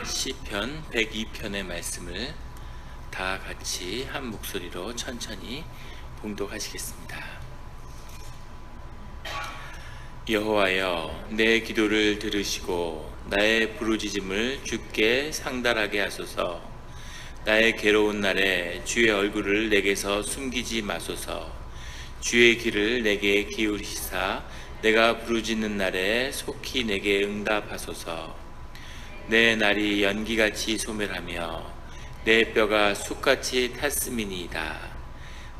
시편 102편의 말씀을 다 같이 한 목소리로 천천히 봉독하시겠습니다. 여호와여, 내 기도를 들으시고 나의 부르짖음을 주께 상달하게 하소서. 나의 괴로운 날에 주의 얼굴을 내게서 숨기지 마소서. 주의 귀를 내게 기울이시사 내가 부르짖는 날에 속히 내게 응답하소서. 내 날이 연기같이 소멸하며 내 뼈가 쑥같이 탔음이니이다.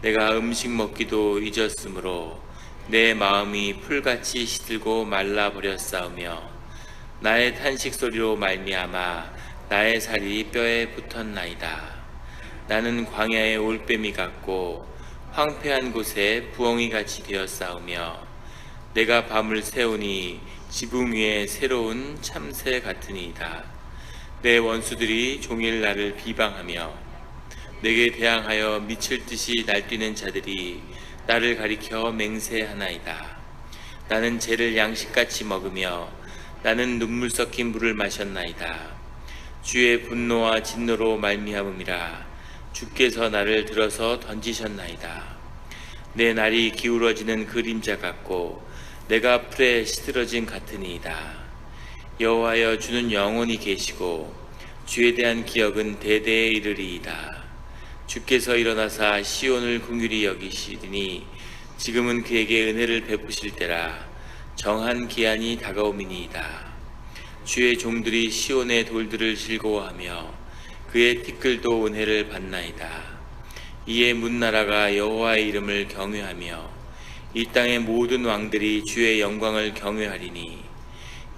내가 음식 먹기도 잊었으므로 내 마음이 풀같이 시들고 말라버렸사오며 나의 탄식 소리로 말미암아 나의 살이 뼈에 붙었나이다. 나는 광야의 올빼미 같고 황폐한 곳에 부엉이같이 되었사오며 내가 밤을 새우니 지붕 위에 새로운 참새 같으니이다. 내 원수들이 종일 나를 비방하며 내게 대항하여 미칠 듯이 날뛰는 자들이 나를 가리켜 맹세하나이다. 나는 죄를 양식같이 먹으며 나는 눈물 섞인 물을 마셨나이다. 주의 분노와 진노로 말미암음이라. 주께서 나를 들어서 던지셨나이다. 내 날이 기울어지는 그림자 같고 내가 풀에 시들어진 같으니이다. 여호와여, 주는 영원히 계시고 주에 대한 기억은 대대에 이르리이다. 주께서 일어나사 시온을 긍휼히 여기시리니 지금은 그에게 은혜를 베푸실 때라. 정한 기한이 다가오미니이다. 주의 종들이 시온의 돌들을 즐거워하며 그의 티끌도 은혜를 받나이다. 이에 문나라가 여호와의 이름을 경외하며 이 땅의 모든 왕들이 주의 영광을 경외하리니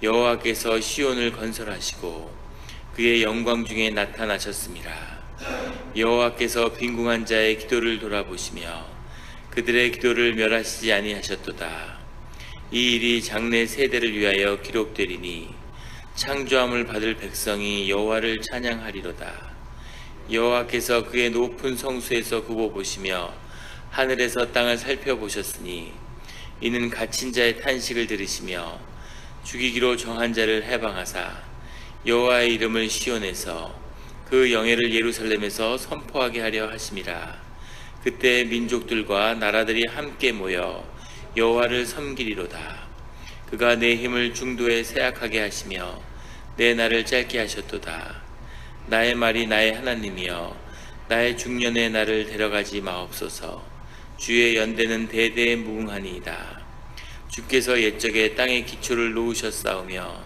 여호와께서 시온을 건설하시고 그의 영광 중에 나타나셨습니다. 여호와께서 빈궁한 자의 기도를 돌아보시며 그들의 기도를 멸하시지 아니하셨도다. 이 일이 장래 세대를 위하여 기록되리니 창조함을 받을 백성이 여호와를 찬양하리로다. 여호와께서 그의 높은 성수에서 굽어보시며 하늘에서 땅을 살펴보셨으니 이는 갇힌 자의 탄식을 들으시며 죽이기로 정한 자를 해방하사 여호와의 이름을 시온에서 그 영예를 예루살렘에서 선포하게 하려 하심이라. 그때 민족들과 나라들이 함께 모여 여호와를 섬기리로다. 그가 내 힘을 중도에 쇠약하게 하시며 내 날을 짧게 하셨도다. 나의 말이 나의 하나님이여, 나의 중년의 날을 데려가지 마옵소서. 주의 연대는 대대에 무궁하니이다. 주께서 옛적에 땅의 기초를 놓으셨사오며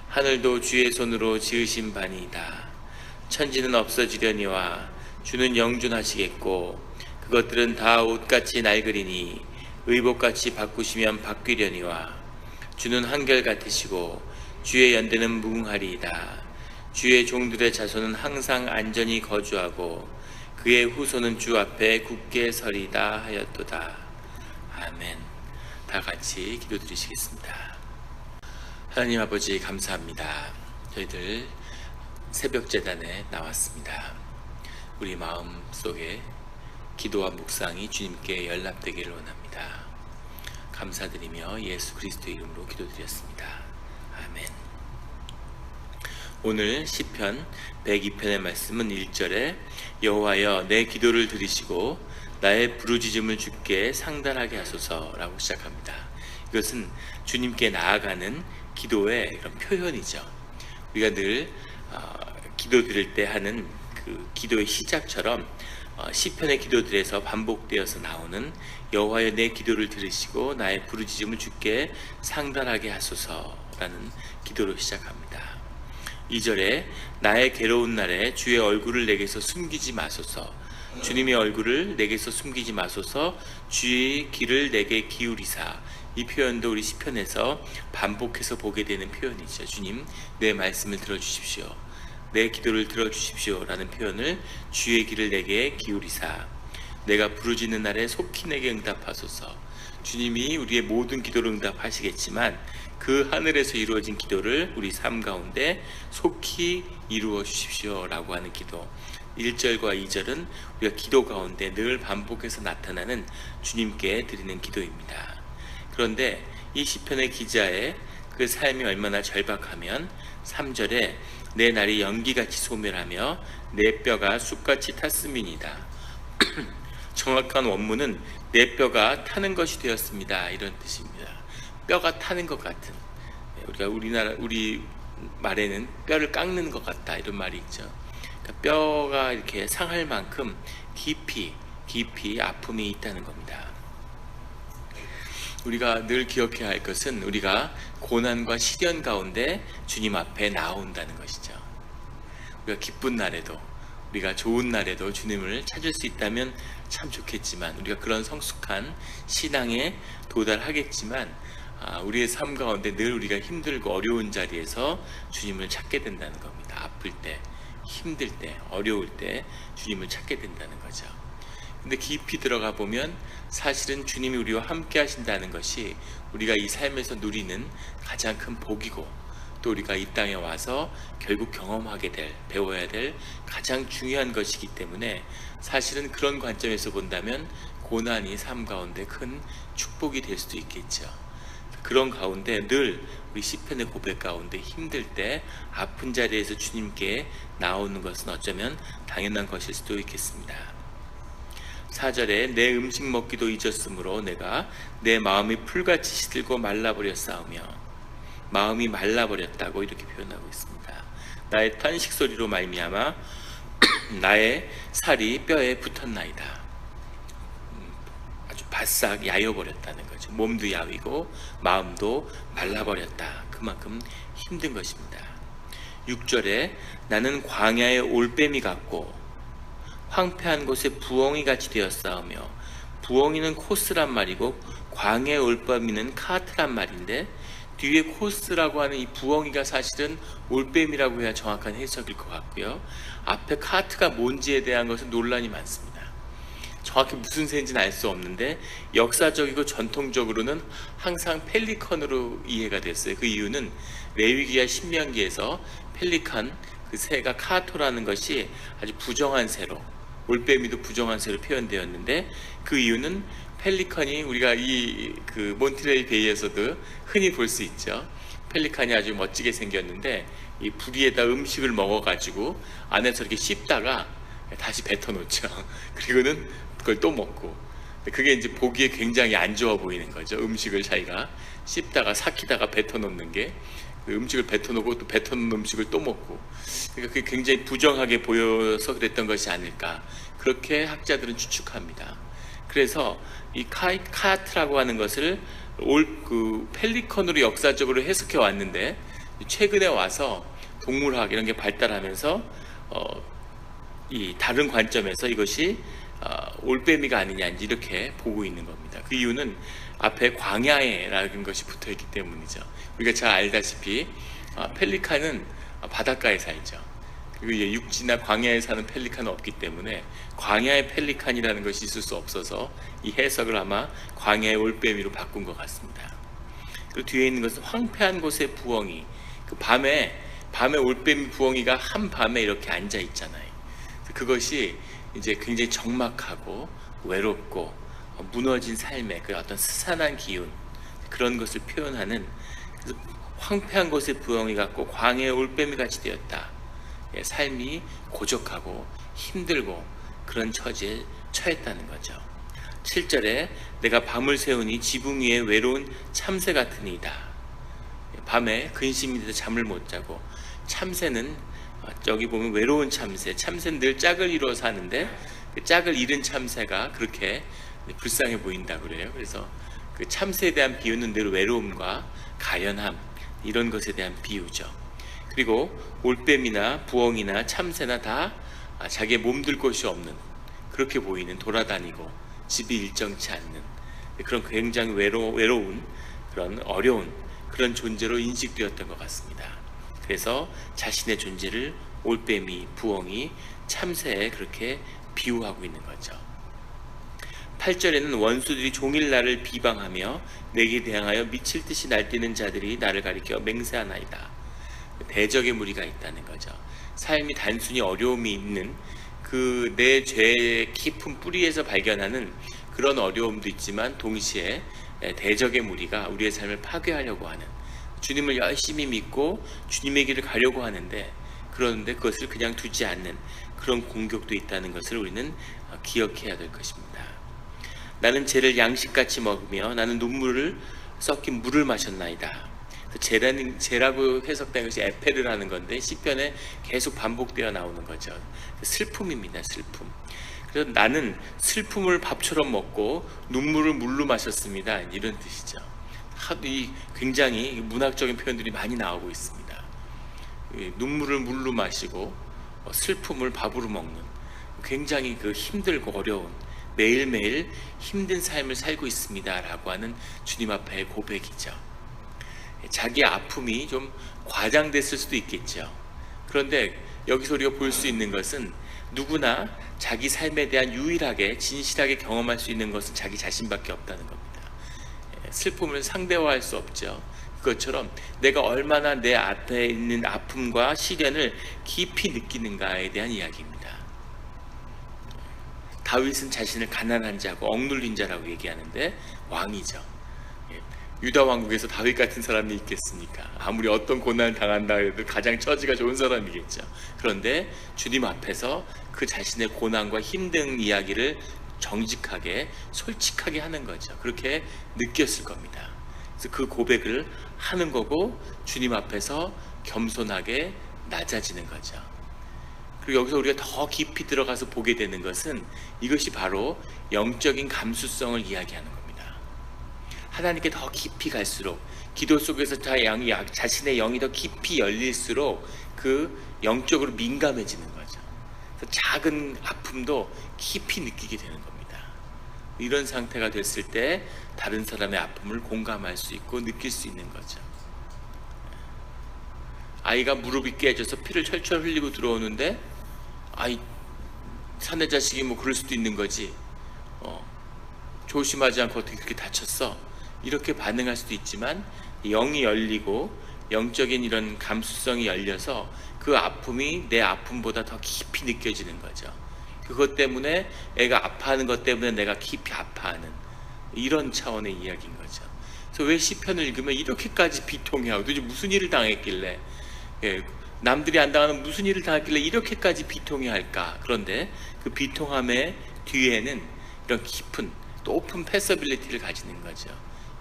하늘도 주의 손으로 지으신 바니이다. 천지는 없어지려니와 주는 영존하시겠고 그것들은 다 옷같이 낡으리니 의복같이 바꾸시면 바뀌려니와 주는 한결같으시고 주의 연대는 무궁하리이다. 주의 종들의 자손은 항상 안전히 거주하고 그의 후손은 주 앞에 굳게 서리다 하였도다. 아멘. 다 같이 기도드리시겠습니다. 하나님 아버지, 감사합니다. 저희들 새벽재단에 나왔습니다. 우리 마음 속에 기도와 묵상이 주님께 연락되기를 원합니다. 감사드리며 예수 그리스도의 이름으로 기도드렸습니다. 아멘. 오늘 시편 102편의 말씀은 1절에 여호와여, 내 기도를 들으시고 나의 부르짖음을 주께 상달하게 하소서라고 시작합니다. 이것은 주님께 나아가는 기도의 그런 표현이죠. 우리가 늘 기도 드릴 때 하는 그 기도의 시작처럼 시편의 기도들에서 반복되어서 나오는 여호와여, 내 기도를 들으시고 나의 부르짖음을 주께 상달하게 하소서라는 기도로 시작합니다. 2절에 나의 괴로운 날에 주의 얼굴을 내게서 숨기지 마소서. 주님의 얼굴을 내게서 숨기지 마소서. 주의 귀를 내게 기울이사. 이 표현도 우리 시편에서 반복해서 보게 되는 표현이죠. 주님, 내 말씀을 들어주십시오. 내 기도를 들어주십시오 라는 표현을 주의 귀를 내게 기울이사 내가 부르짖는 날에 속히 내게 응답하소서. 주님이 우리의 모든 기도를 응답하시겠지만 그 하늘에서 이루어진 기도를 우리 삶 가운데 속히 이루어 주십시오 라고 하는 기도. 1절과 2절은 우리가 기도 가운데 늘 반복해서 나타나는 주님께 드리는 기도입니다. 그런데 이 시편의 기자의 그 삶이 얼마나 절박하면 3절에 내 날이 연기같이 소멸하며 내 뼈가 쑥같이 탔음이니이다. 정확한 원문은 내 뼈가 타는 것이 되었습니다, 이런 뜻입니다. 뼈가 타는 것 같은, 우리 말에는 뼈를 깎는 것 같다, 이런 말이 있죠. 그러니까 뼈가 이렇게 상할 만큼 깊이 아픔이 있다는 겁니다. 우리가 늘 기억해야 할 것은 우리가 고난과 시련 가운데 주님 앞에 나온다는 것이죠. 우리가 기쁜 날에도, 우리가 좋은 날에도 주님을 찾을 수 있다면 참 좋겠지만, 우리가 그런 성숙한 신앙에 도달하겠지만, 우리의 삶 가운데 늘 우리가 힘들고 어려운 자리에서 주님을 찾게 된다는 겁니다. 아플 때, 힘들 때, 어려울 때 주님을 찾게 된다는 거죠. 근데 깊이 들어가 보면 사실은 주님이 우리와 함께 하신다는 것이 우리가 이 삶에서 누리는 가장 큰 복이고, 또 우리가 이 땅에 와서 결국 경험하게 될, 배워야 될 가장 중요한 것이기 때문에, 사실은 그런 관점에서 본다면 고난이 삶 가운데 큰 축복이 될 수도 있겠죠. 그런 가운데 늘 우리 시편의 고백 가운데 힘들 때, 아픈 자리에서 주님께 나오는 것은 어쩌면 당연한 것일 수도 있겠습니다. 4절에 내 음식 먹기도 잊었으므로 내가 내 마음이 풀같이 시들고 말라버렸사오며, 마음이 말라버렸다고 이렇게 표현하고 있습니다. 나의 탄식 소리로 말미암아 나의 살이 뼈에 붙었나이다. 아주 바싹 야여버렸다는 거죠. 몸도 야위고 마음도 말라버렸다. 그만큼 힘든 것입니다. 6절에 나는 광야의 올빼미 같고 황폐한 곳에 부엉이 같이 되었사오며, 부엉이는 코스란 말이고 광야의 올빼미는 카트란 말인데, 뒤에 코스라고 하는 이 부엉이가 사실은 올빼미라고 해야 정확한 해석일 것 같고요. 앞에 카트가 뭔지에 대한 것은 논란이 많습니다. 정확히 무슨 새인지는 알 수 없는데, 역사적이고 전통적으로는 항상 펠리컨으로 이해가 됐어요. 그 이유는 레위기야 신명기에서 펠리컨, 그 새가 카토라는 것이 아주 부정한 새로, 올빼미도 부정한 새로 표현되었는데, 그 이유는 펠리컨이 우리가 그 몬트레이 베이에서도 흔히 볼 수 있죠. 펠리컨이 아주 멋지게 생겼는데, 이 부리에다 음식을 먹어가지고 안에서 이렇게 씹다가 다시 뱉어놓죠. 그리고는 그걸 또 먹고, 그게 이제 보기에 굉장히 안 좋아 보이는 거죠. 음식을 자기가 씹다가 삭히다가 뱉어놓는 게, 그 음식을 뱉어놓고 또 뱉어놓은 음식을 또 먹고, 그러니까 그게 굉장히 부정하게 보여서 그랬던 것이 아닐까, 그렇게 학자들은 추측합니다. 그래서 이 카트라고 하는 것을 그 펠리컨으로 역사적으로 해석해 왔는데, 최근에 와서 동물학 이런 게 발달하면서 이 다른 관점에서 이것이 올빼미가 아니냐 이렇게 보고 있는 겁니다. 그 이유는 앞에 광야에라는 것이 붙어 있기 때문이죠. 우리가 잘 알다시피 펠리칸은 바닷가에 살죠. 그리고 이제 육지나 광야에 사는 펠리칸은 없기 때문에 광야의 펠리칸이라는 것이 있을 수 없어서 이 해석을 아마 광야의 올빼미로 바꾼 것 같습니다. 그리고 뒤에 있는 것은 황폐한 곳의 부엉이, 그 밤에 올빼미 부엉이가 한 밤에 이렇게 앉아 있잖아요. 그것이 이제 굉장히 적막하고 외롭고 무너진 삶의 그 어떤 스산한 기운, 그런 것을 표현하는, 황폐한 곳의 부엉이 같고 광야의 올빼미 같이 되었다. 삶이 고적하고 힘들고 그런 처지에 처했다는 거죠. 7절에 내가 밤을 새우니 지붕 위에 외로운 참새 같으니이다. 밤에 근심이 돼서 잠을 못 자고, 참새는 여기 보면 외로운 참새, 참새는 늘 짝을 이루어 사는데 그 짝을 잃은 참새가 그렇게 불쌍해 보인다 그래요. 그래서 그 참새에 대한 비유는 늘 외로움과 가련함, 이런 것에 대한 비유죠. 그리고 올빼미나 부엉이나 참새나 다 자기의 몸둘 곳이 없는, 그렇게 보이는, 돌아다니고 집이 일정치 않는 그런 굉장히 외로운 그런 어려운 그런 존재로 인식되었던 것 같습니다. 그래서 자신의 존재를 올빼미, 부엉이, 참새에 그렇게 비유하고 있는 거죠. 8절에는 원수들이 종일 나를 비방하며 내게 대항하여 미칠 듯이 날뛰는 자들이 나를 가리켜 맹세하나이다. 대적의 무리가 있다는 거죠. 삶이 단순히 어려움이 있는 그 내 죄의 깊은 뿌리에서 발견하는 그런 어려움도 있지만, 동시에 대적의 무리가 우리의 삶을 파괴하려고 하는, 주님을 열심히 믿고 주님의 길을 가려고 하는데 그런데 그것을 그냥 두지 않는 그런 공격도 있다는 것을 우리는 기억해야 될 것입니다. 나는 죄를 양식같이 먹으며 나는 눈물을 섞인 물을 마셨나이다. 죄라고 해석된 것이 에페르라는 건데 시편에 계속 반복되어 나오는 거죠. 슬픔입니다. 슬픔. 그래서 나는 슬픔을 밥처럼 먹고 눈물을 물로 마셨습니다. 이런 뜻이죠. 굉장히 문학적인 표현들이 많이 나오고 있습니다. 눈물을 물로 마시고 슬픔을 밥으로 먹는 굉장히 힘들고 어려운 매일매일 힘든 삶을 살고 있습니다 라고 하는 주님 앞에 고백이죠. 자기 아픔이 좀 과장됐을 수도 있겠죠. 그런데 여기서 우리가 볼 수 있는 것은 누구나 자기 삶에 대한 유일하게 진실하게 경험할 수 있는 것은 자기 자신밖에 없다는 겁니다. 슬픔을 상대화할 수 없죠. 그것처럼 내가 얼마나 내 앞에 있는 아픔과 시련을 깊이 느끼는가에 대한 이야기입니다. 다윗은 자신을 가난한 자고 억눌린 자라고 얘기하는데 왕이죠. 유다 왕국에서 다윗 같은 사람이 있겠습니까? 아무리 어떤 고난을 당한다 해도 가장 처지가 좋은 사람이겠죠. 그런데 주님 앞에서 그 자신의 고난과 힘든 이야기를 정직하게 솔직하게 하는 거죠. 그렇게 느꼈을 겁니다. 그래서 그 고백을 하는 거고 주님 앞에서 겸손하게 낮아지는 거죠. 그리고 여기서 우리가 더 깊이 들어가서 보게 되는 것은 이것이 바로 영적인 감수성을 이야기하는 겁니다. 하나님께 더 깊이 갈수록 기도 속에서 자신의 영이 더 깊이 열릴수록 그 영적으로 민감해지는 거죠. 그래서 작은 아픔도 깊이 느끼게 되는 겁니다. 이런 상태가 됐을 때 다른 사람의 아픔을 공감할 수 있고 느낄 수 있는 거죠. 아이가 무릎이 깨져서 피를 철철 흘리고 들어오는데 사내 자식이 뭐 그럴 수도 있는 거지, 조심하지 않고 어떻게 그렇게 다쳤어, 이렇게 반응할 수도 있지만 영이 열리고 영적인 이런 감수성이 열려서 그 아픔이 내 아픔보다 더 깊이 느껴지는 거죠. 그것 때문에 애가 아파하는 것 때문에 내가 깊이 아파하는 이런 차원의 이야기인 거죠. 그래서 왜 시편을 읽으면 이렇게까지 비통해하고 도대체 무슨 일을 당했길래, 남들이 안 당하는 무슨 일을 당했길래 이렇게까지 비통해할까? 그런데 그 비통함의 뒤에는 이런 깊은 높은 패서빌리티를 가지는 거죠.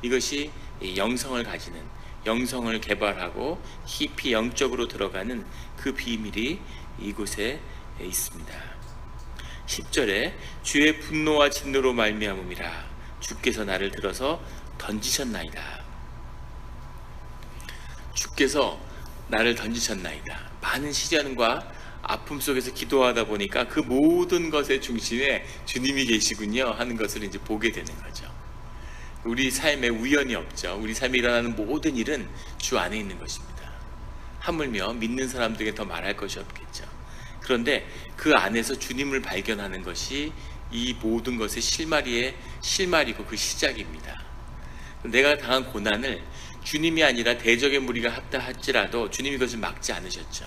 이것이 영성을 가지는, 영성을 개발하고 깊이 영적으로 들어가는 그 비밀이 이곳에 있습니다. 10절에 주의 분노와 진노로 말미암음이라 주께서 나를 들어서 던지셨나이다. 주께서 나를 던지셨나이다. 많은 시련과 아픔 속에서 기도하다 보니까 그 모든 것의 중심에 주님이 계시군요 하는 것을 이제 보게 되는 거죠. 우리 삶에 우연이 없죠. 우리 삶에 일어나는 모든 일은 주 안에 있는 것입니다. 하물며 믿는 사람들에게 더 말할 것이 없겠죠. 그런데 그 안에서 주님을 발견하는 것이 이 모든 것의 실마리고 그 시작입니다. 내가 당한 고난을 주님이 아니라 대적의 무리가 합다 할지라도 주님이 그것을 막지 않으셨죠.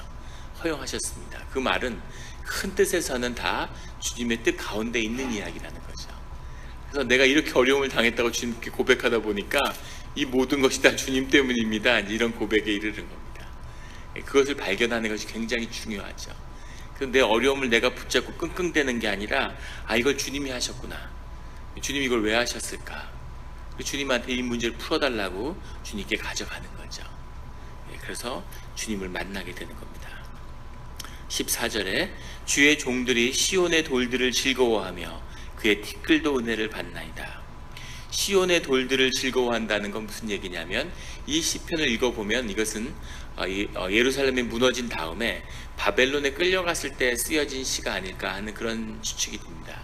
허용하셨습니다. 그 말은 큰 뜻에서는 다 주님의 뜻 가운데 있는 이야기라는 거죠. 그래서 내가 이렇게 어려움을 당했다고 주님께 고백하다 보니까 이 모든 것이 다 주님 때문입니다, 이런 고백에 이르는 겁니다. 그것을 발견하는 것이 굉장히 중요하죠. 내 어려움을 내가 붙잡고 끙끙대는 게 아니라 이걸 주님이 하셨구나, 주님이 이걸 왜 하셨을까, 주님한테 이 문제를 풀어달라고 주님께 가져가는 거죠. 그래서 주님을 만나게 되는 겁니다. 14절에 주의 종들이 시온의 돌들을 즐거워하며 그의 티끌도 은혜를 받나이다. 시온의 돌들을 즐거워한다는 건 무슨 얘기냐면, 이 시편을 읽어보면 이것은 예루살렘이 무너진 다음에 바벨론에 끌려갔을 때 쓰여진 시가 아닐까 하는 그런 추측이 됩니다.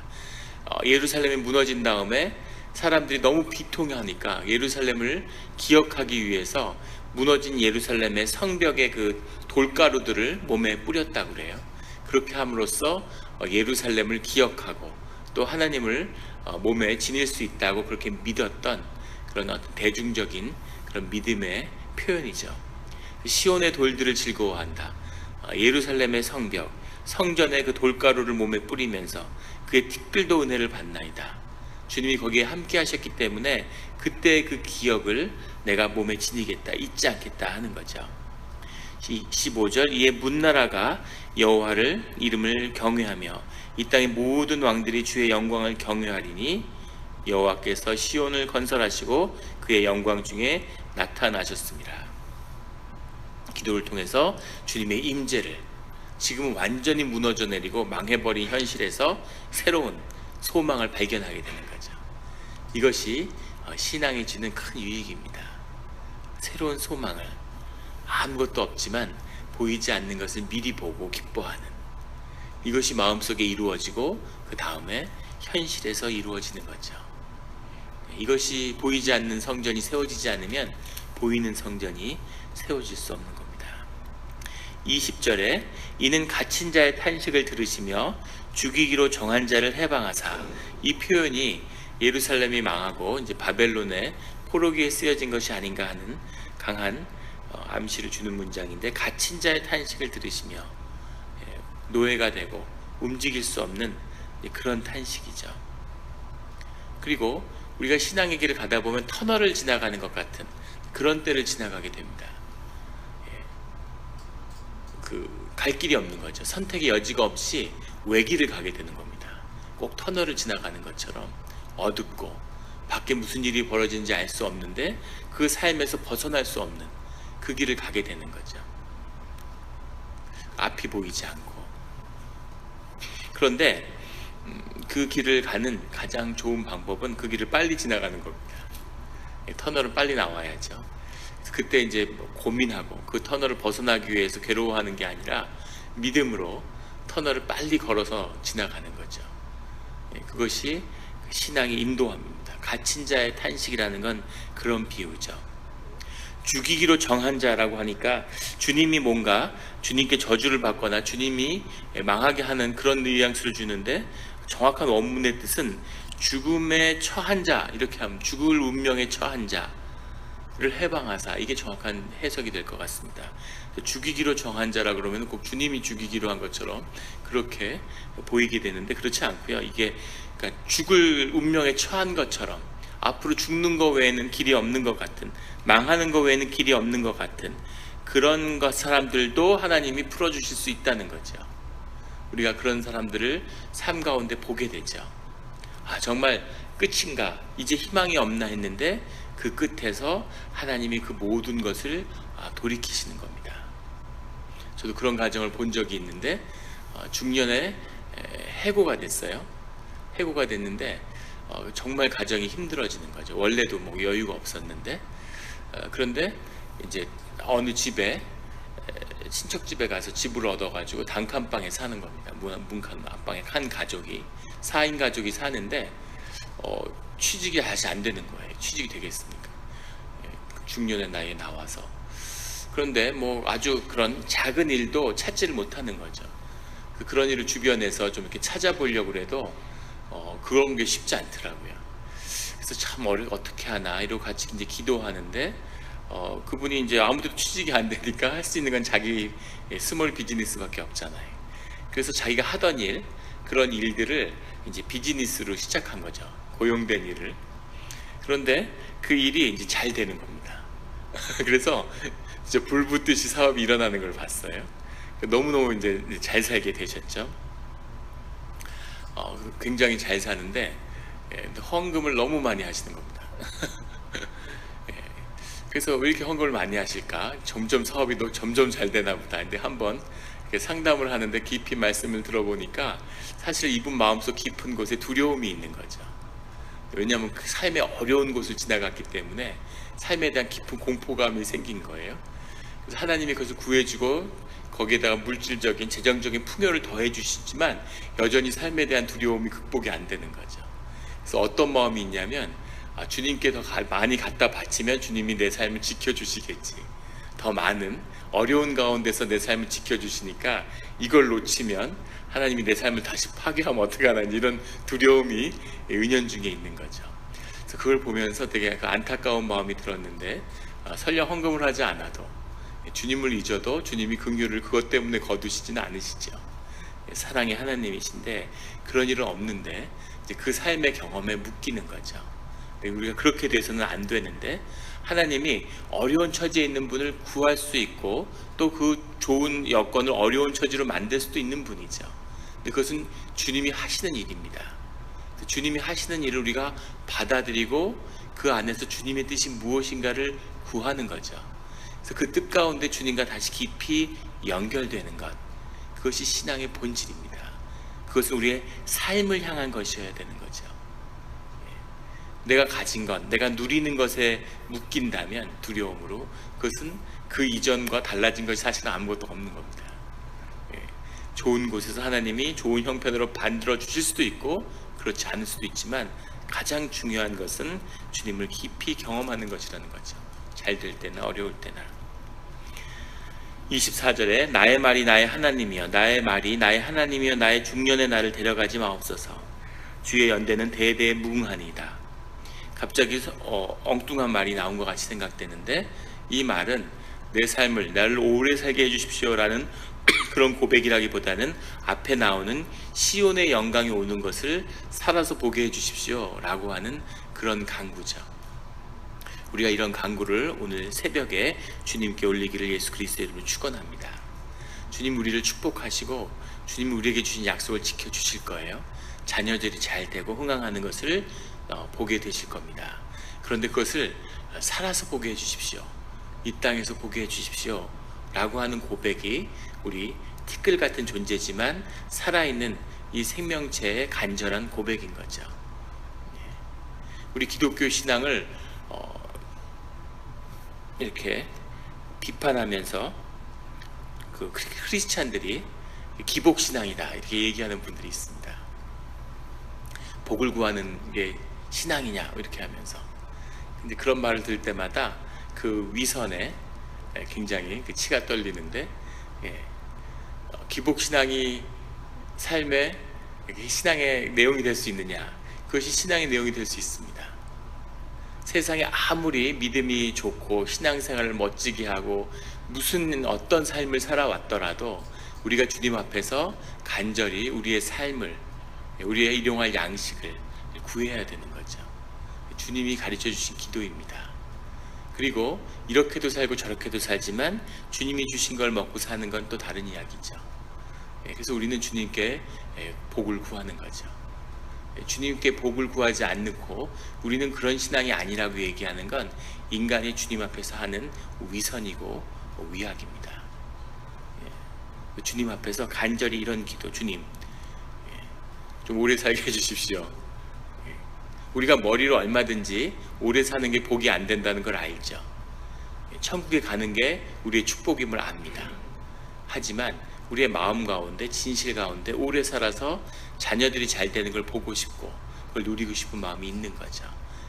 예루살렘이 무너진 다음에 사람들이 너무 비통해하니까 예루살렘을 기억하기 위해서 무너진 예루살렘의 성벽의 그 돌가루들을 몸에 뿌렸다고 그래요. 그렇게 함으로써 예루살렘을 기억하고 또 하나님을 몸에 지닐 수 있다고 그렇게 믿었던 그런 어떤 대중적인 그런 믿음의 표현이죠. 시온의 돌들을 즐거워한다. 예루살렘의 성벽, 성전의 그 돌가루를 몸에 뿌리면서 그의 티끌도 은혜를 받나이다. 주님이 거기에 함께 하셨기 때문에 그때의 그 기억을 내가 몸에 지니겠다, 잊지 않겠다 하는 거죠. 15절 이에 문나라가 여호와를 이름을 경외하며 이 땅의 모든 왕들이 주의 영광을 경외하리니 여호와께서 시온을 건설하시고 그의 영광 중에 나타나셨습니다. 기도를 통해서 주님의 임재를 지금은 완전히 무너져 내리고 망해버린 현실에서 새로운 소망을 발견하게 되는 거죠. 이것이 신앙이 주는 큰 유익입니다. 새로운 소망을, 아무것도 없지만 보이지 않는 것을 미리 보고 기뻐하는, 이것이 마음속에 이루어지고 그 다음에 현실에서 이루어지는 거죠. 이것이 보이지 않는 성전이 세워지지 않으면 보이는 성전이 세워질 수 없는 겁니다. 20절에 이는 갇힌 자의 탄식을 들으시며 죽이기로 정한 자를 해방하사, 이 표현이 예루살렘이 망하고 이제 바벨론의 포로기에 쓰여진 것이 아닌가 하는 강한 암시를 주는 문장인데, 갇힌 자의 탄식을 들으시며 노예가 되고 움직일 수 없는 그런 탄식이죠. 그리고 우리가 신앙의 길을 가다 보면 터널을 지나가는 것 같은 그런 때를 지나가게 됩니다. 갈 길이 없는 거죠. 선택의 여지가 없이 외길을 가게 되는 겁니다. 꼭 터널을 지나가는 것처럼 어둡고 밖에 무슨 일이 벌어지는지 알 수 없는데 그 삶에서 벗어날 수 없는 그 길을 가게 되는 거죠. 앞이 보이지 않고. 그런데 그 길을 가는 가장 좋은 방법은 그 길을 빨리 지나가는 겁니다. 터널은 빨리 나와야죠. 그때 이제 고민하고 그 터널을 벗어나기 위해서 괴로워하는 게 아니라 믿음으로 터널을 빨리 걸어서 지나가는 거죠. 그것이 신앙의 인도함입니다. 갇힌 자의 탄식이라는 건 그런 비유죠. 죽이기로 정한 자라고 하니까 주님이 뭔가 주님께 저주를 받거나 주님이 망하게 하는 그런 뉘앙스를 주는데, 정확한 원문의 뜻은 죽음에 처한 자, 이렇게 하면 죽을 운명에 처한 자를 해방하사, 이게 정확한 해석이 될 것 같습니다. 죽이기로 정한 자라 그러면 꼭 주님이 죽이기로 한 것처럼 그렇게 보이게 되는데, 그렇지 않고요. 이게 그러니까 죽을 운명에 처한 것처럼 앞으로 죽는 것 외에는 길이 없는 것 같은, 망하는 것 외에는 길이 없는 것 같은 그런 사람들도 하나님이 풀어주실 수 있다는 거죠. 우리가 그런 사람들을 삶 가운데 보게 되죠. 아, 정말 끝인가, 이제 희망이 없나 했는데 그 끝에서 하나님이 그 모든 것을 돌이키시는 겁니다. 저도 그런 가정을 본 적이 있는데, 중년에 해고가 됐어요. 해고가 됐는데 정말 가정이 힘들어지는 거죠. 원래도 뭐 여유가 없었는데, 그런데 이제 어느 집에, 친척 집에 가서 집을 얻어가지고 단칸방에 사는 겁니다. 문칸방에 한 가족이, 4인 가족이 사는데 취직이 다시 안 되는 거예요. 취직이 되겠습니까? 중년의 나이에 나와서. 그런데 뭐 아주 그런 작은 일도 찾지를 못하는 거죠. 그런 일을 주변에서 좀 이렇게 찾아보려고 해도 그런 게 쉽지 않더라고요. 그래서 참 어떻게 하나 이러고 같이 이제 기도하는데, 그분이 이제 아무데도 취직이 안 되니까 할 수 있는 건 자기 스몰 비즈니스밖에 없잖아요. 그래서 자기가 하던 일, 그런 일들을 이제 비즈니스로 시작한 거죠. 고용된 일을. 그런데 그 일이 이제 잘 되는 겁니다. 그래서 진짜 불 붙듯이 사업이 일어나는 걸 봤어요. 너무너무 이제 잘 살게 되셨죠. 굉장히 잘 사는데 헌금을 너무 많이 하시는 겁니다. 그래서 왜 이렇게 헌금을 많이 하실까? 점점 사업이 점점 잘 되나 보다. 근데 한번 상담을 하는데 깊이 말씀을 들어보니까 사실 이분 마음속 깊은 곳에 두려움이 있는 거죠. 왜냐하면 그 삶의 어려운 곳을 지나갔기 때문에 삶에 대한 깊은 공포감이 생긴 거예요. 그래서 하나님이 그것을 구해주고 거기에다가 물질적인 재정적인 풍요를 더해 주시지만 여전히 삶에 대한 두려움이 극복이 안 되는 거죠. 그래서 어떤 마음이 있냐면, 주님께 더 많이 갖다 바치면 주님이 내 삶을 지켜주시겠지, 더 많은 어려운 가운데서 내 삶을 지켜주시니까 이걸 놓치면 하나님이 내 삶을 다시 파괴하면 어떡하나, 이런 두려움이 은연중에 있는 거죠. 그래서 그걸 보면서 되게 안타까운 마음이 들었는데, 설령 헌금을 하지 않아도 주님을 잊어도 주님이 긍휼을 그것 때문에 거두시지는 않으시죠. 사랑의 하나님이신데 그런 일은 없는데 이제 그 삶의 경험에 묶이는 거죠. 우리가 그렇게 돼서는 안 되는데, 하나님이 어려운 처지에 있는 분을 구할 수 있고 또 그 좋은 여건을 어려운 처지로 만들 수도 있는 분이죠. 근데 그것은 주님이 하시는 일입니다. 주님이 하시는 일을 우리가 받아들이고 그 안에서 주님의 뜻이 무엇인가를 구하는 거죠. 그래서 그 뜻 가운데 주님과 다시 깊이 연결되는 것, 그것이 신앙의 본질입니다. 그것은 우리의 삶을 향한 것이어야 되는 거죠. 내가 가진 것, 내가 누리는 것에 묶인다면, 두려움으로, 그것은 그 이전과 달라진 것이 사실은 아무것도 없는 겁니다. 좋은 곳에서 하나님이 좋은 형편으로 만들어 주실 수도 있고 그렇지 않을 수도 있지만, 가장 중요한 것은 주님을 깊이 경험하는 것이라는 거죠. 잘 될 때나 어려울 때나. 24절에 나의 말이 나의 하나님이여, 나의 말이 나의 하나님이여, 나의 중년의 나를 데려가지 마옵소서. 주의 연대는 대대에 무궁하니이다. 갑자기 엉뚱한 말이 나온 것 같이 생각되는데, 이 말은 내 삶을, 나를 오래 살게 해주십시오라는 그런 고백이라기보다는 앞에 나오는 시온의 영광이 오는 것을 살아서 보게 해주십시오 라고 하는 그런 간구죠. 우리가 이런 간구를 오늘 새벽에 주님께 올리기를 예수 그리스도의 이름으로 축원합니다. 주님 우리를 축복하시고 주님 우리에게 주신 약속을 지켜주실 거예요. 자녀들이 잘 되고 흥황하는 것을 보게 되실 겁니다. 그런데 그것을 살아서 보게 해주십시오, 이 땅에서 보게 해주십시오 라고 하는 고백이 우리 티끌 같은 존재지만 살아있는 이 생명체의 간절한 고백인 거죠. 우리 기독교 신앙을 이렇게 비판하면서 그 크리스찬들이 기복신앙이다 이렇게 얘기하는 분들이 있습니다. 복을 구하는 게 신앙이냐 이렇게 하면서. 근데 그런 말을 들을 때마다 그 위선에 굉장히 그 치가 떨리는데, 기복신앙이 삶의 신앙의 내용이 될 수 있느냐, 그것이 신앙의 내용이 될 수 있습니다. 세상에 아무리 믿음이 좋고 신앙생활을 멋지게 하고 무슨 어떤 삶을 살아왔더라도 우리가 주님 앞에서 간절히 우리의 삶을, 우리의 일용할 양식을 구해야 되는 거죠. 주님이 가르쳐 주신 기도입니다. 그리고 이렇게도 살고 저렇게도 살지만 주님이 주신 걸 먹고 사는 건 또 다른 이야기죠. 그래서 우리는 주님께 복을 구하는 거죠. 주님께 복을 구하지 않고 우리는 그런 신앙이 아니라고 얘기하는 건 인간이 주님 앞에서 하는 위선이고 위약입니다. 주님 앞에서 간절히 이런 기도, 주님 좀 오래 살게 해주십시오. 우리가 머리로 얼마든지 오래 사는 게 복이 안 된다는 걸 알죠. 천국에 가는 게 우리의 축복임을 압니다. 하지만 우리의 마음 가운데, 진실 가운데 오래 살아서 자녀들이 잘 되는 걸 보고 싶고 그걸 누리고 싶은 마음이 있는 거죠.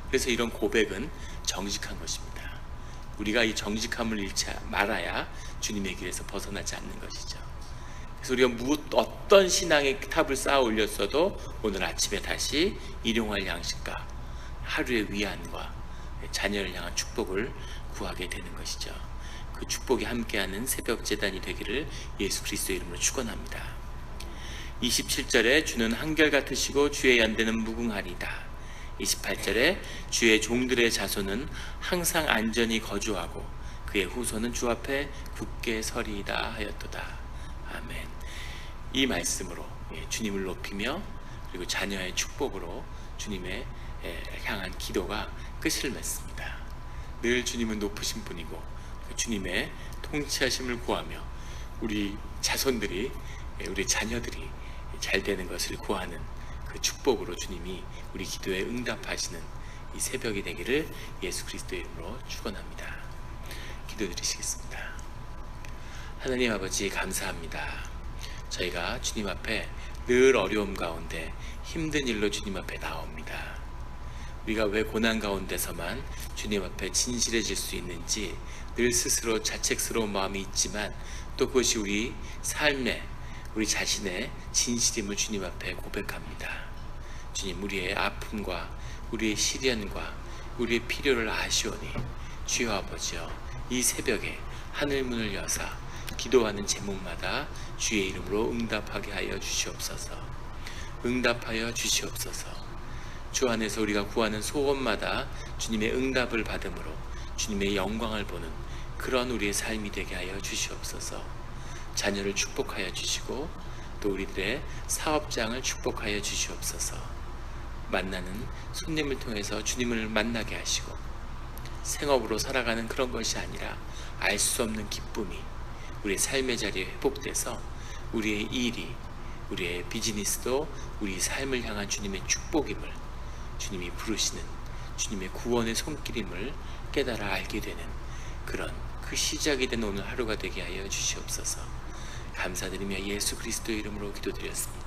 그래서 이런 고백은 정직한 것입니다. 우리가 이 정직함을 잃지 말아야 주님의 길에서 벗어나지 않는 것이죠. 그래서 우리가 어떤 신앙의 탑을 쌓아 올렸어도 오늘 아침에 다시 일용할 양식과 하루의 위안과 자녀를 향한 축복을 구하게 되는 것이죠. 그 축복이 함께하는 새벽 제단이 되기를 예수 그리스도의 이름으로 축원합니다. 27절에 주는 한결같으시고 주의 연대는 무궁하리다. 28절에 주의 종들의 자손은 항상 안전히 거주하고 그의 후손은 주 앞에 굳게 서리이다 하였도다. 아멘. 이 말씀으로 주님을 높이며 그리고 자녀의 축복으로 주님의 향한 기도가 끝을 맺습니다. 늘 주님은 높으신 분이고 주님의 통치하심을 구하며 우리 자손들이, 우리 자녀들이 잘 되는 것을 구하는 그 축복으로 주님이 우리 기도에 응답하시는 이 새벽이 되기를 예수 그리스도의 이름으로 축원합니다. 기도드리시겠습니다. 하나님 아버지 감사합니다. 저희가 주님 앞에 늘 어려움 가운데 힘든 일로 주님 앞에 나옵니다. 우리가 왜 고난 가운데서만 주님 앞에 진실해질 수 있는지 늘 스스로 자책스러운 마음이 있지만 또 그것이 우리 삶에 우리 자신의 진실임을 주님 앞에 고백합니다. 주님, 우리의 아픔과 우리의 시련과 우리의 필요를 아시오니 주여 아버지여, 이 새벽에 하늘문을 여사 기도하는 제목마다 주의 이름으로 응답하게 하여 주시옵소서. 응답하여 주시옵소서. 주 안에서 우리가 구하는 소원마다 주님의 응답을 받음으로 주님의 영광을 보는 그런 우리의 삶이 되게 하여 주시옵소서. 자녀를 축복하여 주시고 또 우리들의 사업장을 축복하여 주시옵소서. 만나는 손님을 통해서 주님을 만나게 하시고 생업으로 살아가는 그런 것이 아니라 알 수 없는 기쁨이 우리의 삶의 자리에 회복돼서 우리의 일이, 우리의 비즈니스도 우리 삶을 향한 주님의 축복임을, 주님이 부르시는 주님의 구원의 손길임을 깨달아 알게 되는 그런 그 시작이 된 오늘 하루가 되게 하여 주시옵소서. 감사드리며 예수 그리스도의 이름으로 기도드렸습니다.